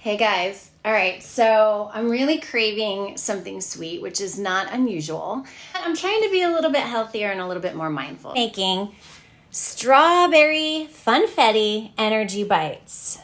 Hey guys. All right, so I'm really craving something sweet, which is not unusual. I'm trying to be a little bit healthier and a little bit more mindful. Making strawberry Funfetti energy bites.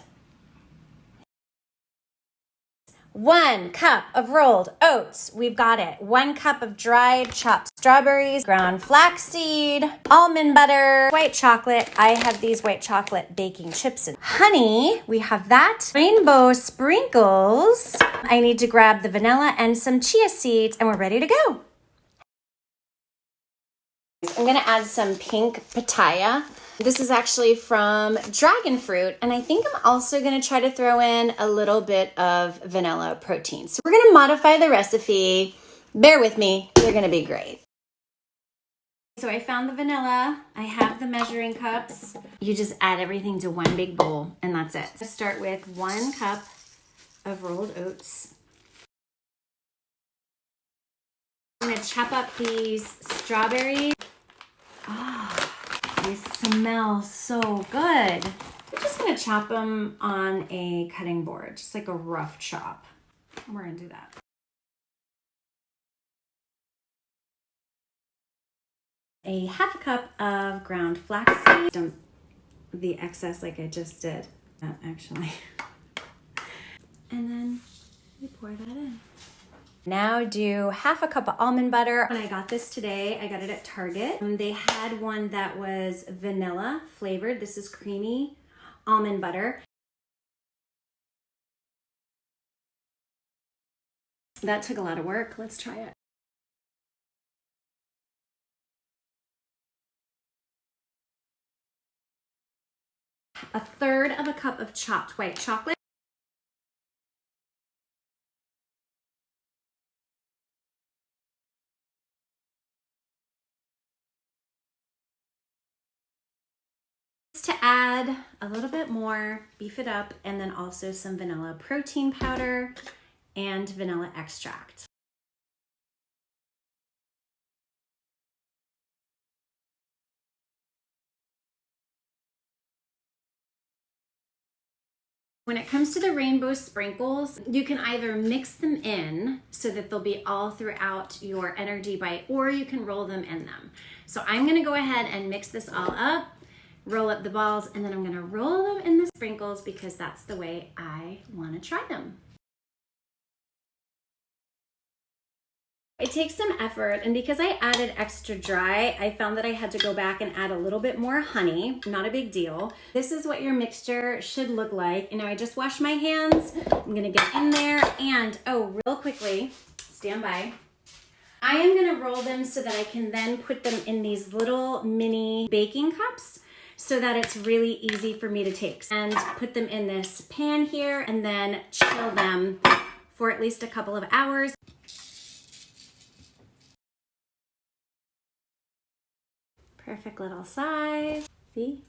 1 cup of rolled oats. We've got it. 1 cup of dried chopped strawberries, ground flaxseed, almond butter, white chocolate. I have these white chocolate baking chips and honey. We have that. Rainbow sprinkles. I need to grab the vanilla and some chia seeds, and we're ready to go. I'm gonna add some pink pitaya. This is actually from dragon fruit, and I think I'm also gonna try to throw in a little bit of vanilla protein. So we're gonna modify the recipe. Bear with me, they're gonna be great. So I found the vanilla, I have the measuring cups. You just add everything to one big bowl, and that's it. Let's start with 1 cup of rolled oats. I'm gonna chop up these strawberries. Oh, they smell so good. I'm just gonna chop them on a cutting board, just like a rough chop. We're gonna do that. A ½ cup of ground flaxseed. Dump the excess like I just did, actually. And then we pour that in. Now do ½ cup of almond butter. When I got this today, I got it at Target. They had one that was vanilla flavored. This is creamy almond butter. That took a lot of work. Let's try it. A third of a cup of chopped white chocolate. To add a little bit more, beef it up, and then also some vanilla protein powder and vanilla extract. When it comes to the rainbow sprinkles, you can either mix them in so that they'll be all throughout your energy bite, or you can roll them in them. So I'm gonna go ahead and mix this all up, roll up the balls, and then I'm gonna roll them in the sprinkles because that's the way I wanna try them. It takes some effort, and because I added extra dry, I found that I had to go back and add a little bit more honey. Not a big deal. This is what your mixture should look like. And now I just washed my hands. I'm gonna get in there and, oh, real quickly, stand by. I am gonna roll them so that I can then put them in these little mini baking cups so that it's really easy for me to take. And put them in this pan here and then chill them for at least a couple of hours. Perfect little size. See?